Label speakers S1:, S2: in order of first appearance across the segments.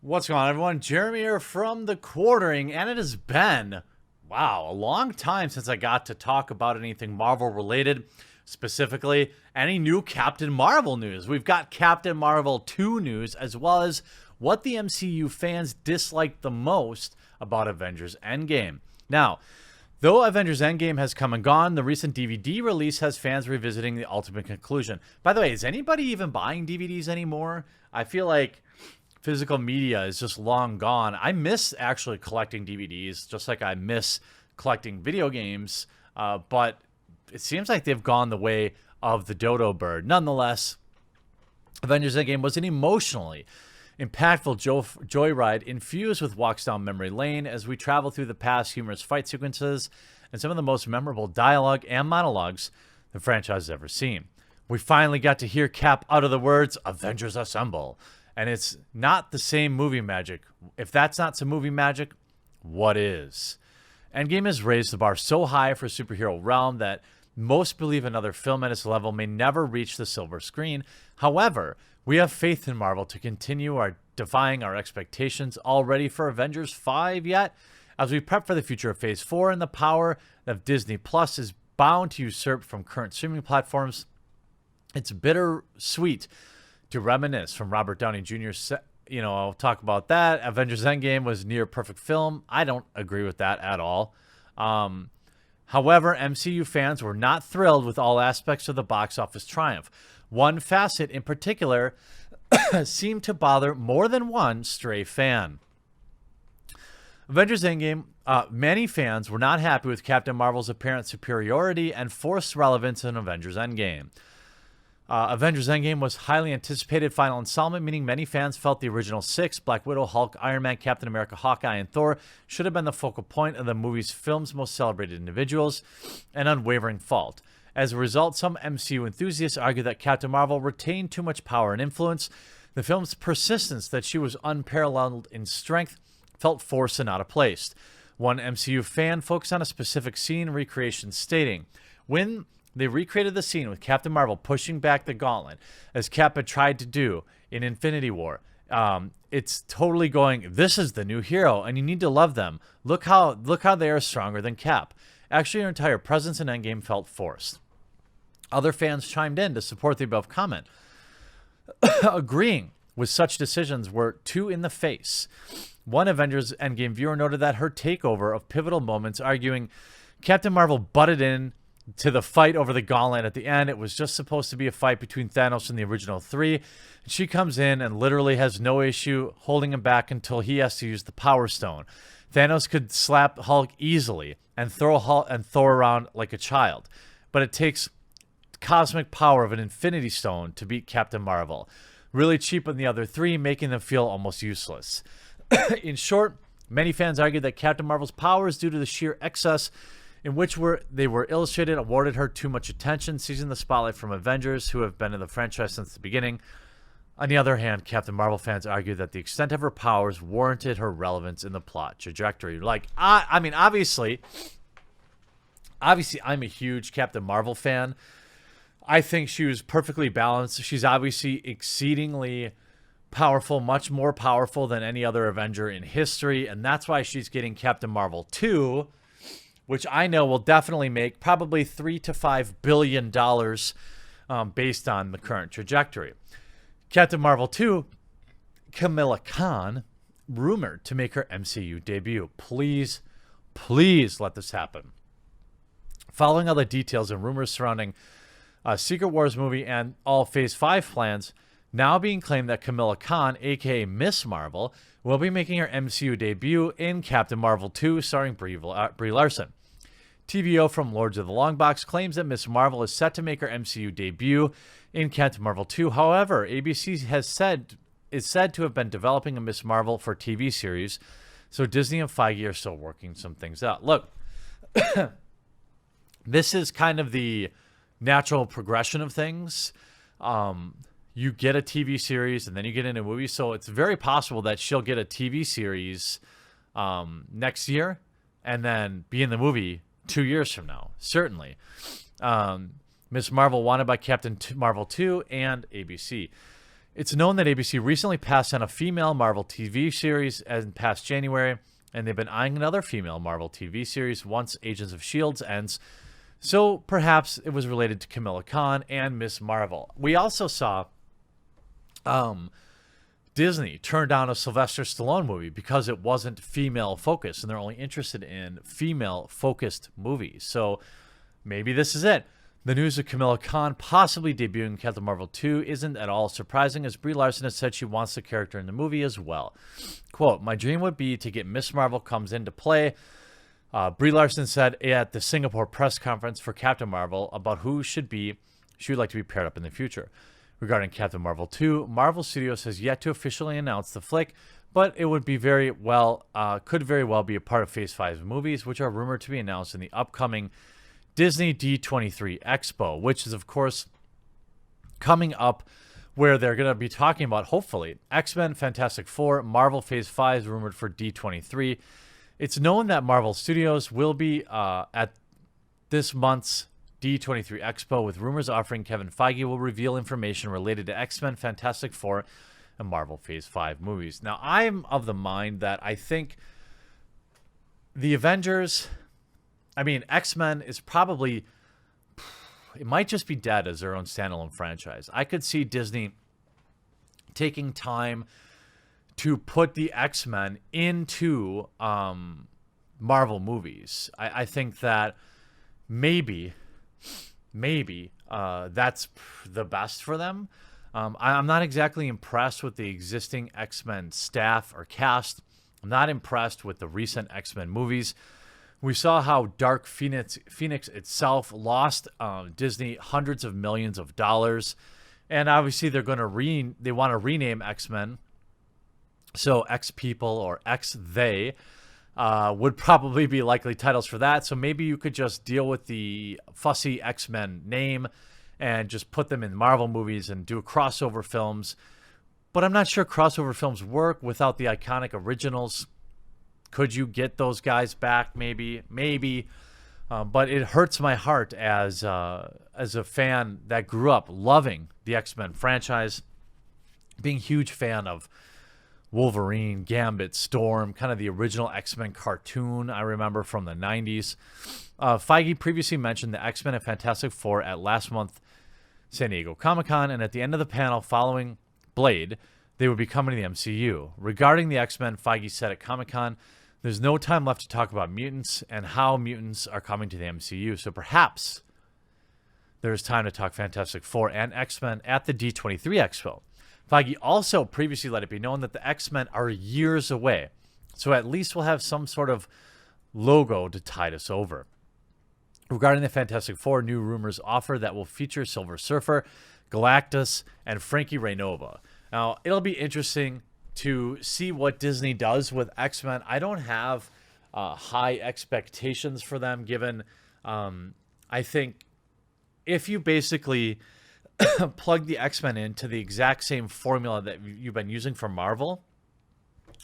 S1: What's going on, everyone? Jeremy here from The Quartering, and it has been, wow, a long time since I got to talk about anything Marvel related, specifically any new Captain Marvel news. We've got Captain Marvel 2 news, as well as what the MCU fans disliked the most about Avengers Endgame. Now, though Avengers Endgame has come and gone, the recent DVD release has fans revisiting the ultimate conclusion. By the way, is anybody even buying DVDs anymore? I feel like physical media is just long gone. I miss actually collecting DVDs, just like I miss collecting video games. But it seems like they've gone the way of the dodo bird. Nonetheless, Avengers Endgame was an emotionally impactful joyride infused with walks down memory lane as we travel through the past humorous fight sequences and some of the most memorable dialogue and monologues the franchise has ever seen. We finally got to hear Cap utter the words, "Avengers Assemble." And it's not the same movie magic. If that's not some movie magic, what is? Endgame has raised the bar so high for superhero realm that most believe another film at its level may never reach the silver screen. However, we have faith in Marvel to continue defying our expectations. All ready for Avengers 5 yet? As we prep for the future of Phase 4 and the power of Disney Plus is bound to usurp from current streaming platforms, it's bittersweet to reminisce from Robert Downey Jr. I'll talk about that. Avengers Endgame was near perfect film. I don't agree with that at all. However, MCU fans were not thrilled with all aspects of the box office triumph. One facet in particular seemed to bother more than one stray fan. Avengers Endgame, many fans were not happy with Captain Marvel's apparent superiority and forced relevance in Avengers Endgame. Avengers Endgame was highly anticipated final installment, meaning many fans felt the original six, Black Widow, Hulk, Iron Man, Captain America, Hawkeye, and Thor, should have been the focal point of the movie's film's most celebrated individuals, an unwavering fault. As a result, some MCU enthusiasts argue that Captain Marvel retained too much power and influence. The film's persistence that she was unparalleled in strength felt forced and out of place. One MCU fan focused on a specific scene recreation, stating, "When they recreated the scene with Captain Marvel pushing back the gauntlet, as Cap had tried to do in Infinity War. It's totally going, this is the new hero, and you need to love them. Look how they are stronger than Cap. Actually, her entire presence in Endgame felt forced." Other fans chimed in to support the above comment, agreeing with such decisions were too in the face. One Avengers Endgame viewer noted that her takeover of pivotal moments, arguing Captain Marvel butted in to the fight over the gauntlet at the end. It was just supposed to be a fight between Thanos and the original three. She comes in and literally has no issue holding him back until he has to use the Power Stone. Thanos could slap Hulk easily and throw Thor around like a child, but it takes cosmic power of an Infinity Stone to beat Captain Marvel. Really cheapen the other three, making them feel almost useless. In short, many fans argued that Captain Marvel's powers, due to the sheer excess in which they were illustrated, awarded her too much attention, seizing the spotlight from Avengers, who have been in the franchise since the beginning. On the other hand, Captain Marvel fans argued that the extent of her powers warranted her relevance in the plot trajectory. I mean, obviously, I'm a huge Captain Marvel fan. I think she was perfectly balanced. She's obviously exceedingly powerful, much more powerful than any other Avenger in history, and that's why she's getting Captain Marvel 2, which I know will definitely make probably $3 to $5 billion based on the current trajectory. Captain Marvel 2, Kamala Khan, rumored to make her MCU debut. Please, please let this happen. Following all the details and rumors surrounding Secret Wars movie and all Phase 5 plans, now being claimed that Kamala Khan, aka Miss Marvel, will be making her MCU debut in Captain Marvel 2, starring Brie Larson. TVO from Lords of the Longbox claims that Miss Marvel is set to make her MCU debut in Captain Marvel 2. However, ABC is said to have been developing a Miss Marvel for TV series, so Disney and Feige are still working some things out. Look, this is kind of the natural progression of things. You get a TV series and then you get into a movie, so it's very possible that she'll get a TV series next year and then be in the movie 2 years from now, certainly. Miss Marvel wanted by Captain Marvel 2 and ABC. It's known that ABC recently passed on a female Marvel TV series in past January, and they've been eyeing another female Marvel TV series once Agents of S.H.I.E.L.D. ends. So perhaps it was related to Kamala Khan and Miss Marvel. We also saw Disney turned down a Sylvester Stallone movie because it wasn't female focused, and they're only interested in female focused movies. So maybe this is it. The news of Kamala Khan possibly debuting Captain Marvel 2 isn't at all surprising, as Brie Larson has said she wants the character in the movie as well. Quote, "My dream would be to get Miss Marvel comes into play." Brie Larson said at the Singapore press conference for Captain Marvel about who she would like to be paired up in the future. Regarding Captain Marvel 2, Marvel Studios has yet to officially announce the flick, but it would be could very well be a part of Phase 5 movies, which are rumored to be announced in the upcoming Disney D23 Expo, which is, of course, coming up, where they're going to be talking about, hopefully, X-Men, Fantastic Four, Marvel Phase 5 is rumored for D23. It's known that Marvel Studios will be at this month's D23 Expo, with rumors offering Kevin Feige will reveal information related to X-Men, Fantastic Four, and Marvel Phase 5 movies. Now, I'm of the mind that I think the Avengers... X-Men is probably, it might just be dead as their own standalone franchise. I could see Disney taking time to put the X-Men into Marvel movies. I think that maybe that's the best for them. I'm not exactly impressed with the existing X-Men staff or cast. I'm not impressed with the recent X-Men movies. We saw how Dark Phoenix itself lost Disney hundreds of millions of dollars, and obviously they want to rename X-Men, so X People or X They would probably be likely titles for that. So maybe you could just deal with the fussy X-Men name and just put them in Marvel movies and do crossover films. But I'm not sure crossover films work without the iconic originals. Could you get those guys back? Maybe. But it hurts my heart as a fan that grew up loving the X-Men franchise, being a huge fan of Wolverine, Gambit, Storm, kind of the original X-Men cartoon I remember from the 90s. Feige previously mentioned the X-Men and Fantastic Four at last month's San Diego Comic-Con, and at the end of the panel following Blade, they would be coming to the MCU. Regarding the X-Men, Feige said at Comic-Con, "There's no time left to talk about mutants and how mutants are coming to the MCU, so perhaps there's time to talk Fantastic Four and X-Men at the D23 Expo." Feige also previously let it be known that the X-Men are years away, so at least we'll have some sort of logo to tide us over. Regarding the Fantastic Four, new rumors offer that will feature Silver Surfer, Galactus, and Frankie Raynova. Now, it'll be interesting to see what Disney does with X-Men. I don't have high expectations for them, given I think if you basically plug the X-Men into the exact same formula that you've been using for Marvel,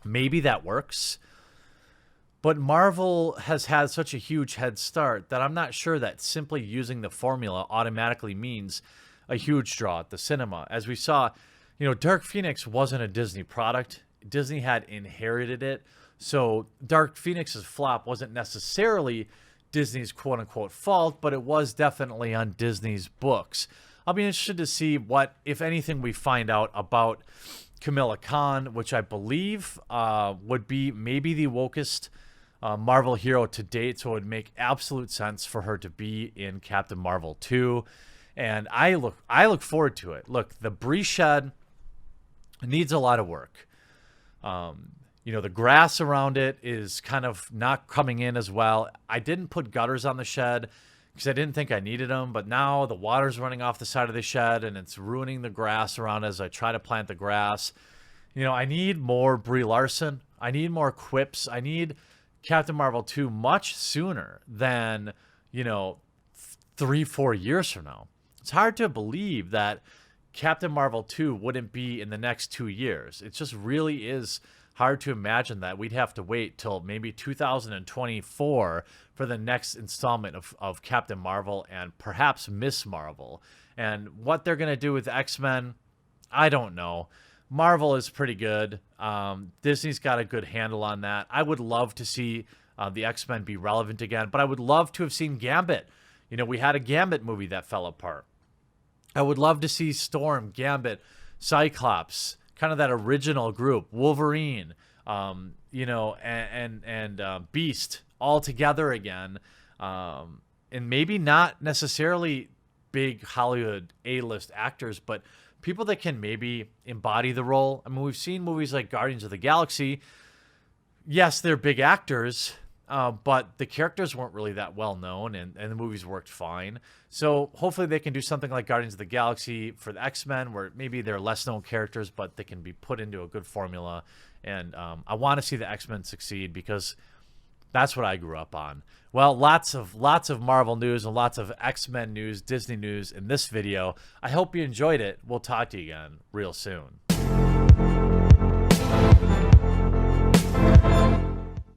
S1: maybe that works. But Marvel has had such a huge head start that I'm not sure that simply using the formula automatically means a huge draw at the cinema. As we saw, Dark Phoenix wasn't a Disney product. Disney had inherited it. So Dark Phoenix's flop wasn't necessarily Disney's quote-unquote fault, but it was definitely on Disney's books. I'll be interested to see what, if anything, we find out about Kamala Khan, which I believe would be maybe the wokest Marvel hero to date, so it would make absolute sense for her to be in Captain Marvel 2. And I look forward to it. Look, the Brie shed needs a lot of work. The grass around it is kind of not coming in as well. I didn't put gutters on the shed because I didn't think I needed them, but now the water's running off the side of the shed and it's ruining the grass around as I try to plant the grass. I need more Brie Larson. I need more quips. I need Captain Marvel 2 much sooner than, 3-4 years from now. It's hard to believe that Captain Marvel 2 wouldn't be in the next 2 years. It just really is hard to imagine that we'd have to wait till maybe 2024 for the next installment of Captain Marvel and perhaps Miss Marvel. And what they're going to do with X-Men, I don't know. Marvel is pretty good. Disney's got a good handle on that. I would love to see the X-Men be relevant again, but I would love to have seen Gambit. You know, we had a Gambit movie that fell apart. I would love to see Storm, Gambit, Cyclops, kind of that original group, Wolverine, you know, and Beast all together again, and maybe not necessarily big Hollywood A-list actors, but people that can maybe embody the role. I mean, we've seen movies like Guardians of the Galaxy. Yes, they're big actors, but the characters weren't really that well known, and the movies worked fine. So hopefully they can do something like Guardians of the Galaxy for the X-Men, where maybe they're less known characters, but they can be put into a good formula. And I want to see the X-Men succeed because that's what I grew up on. Well, lots of Marvel news and lots of X-Men news, Disney news in this video. I hope you enjoyed it. We'll talk to you again real soon.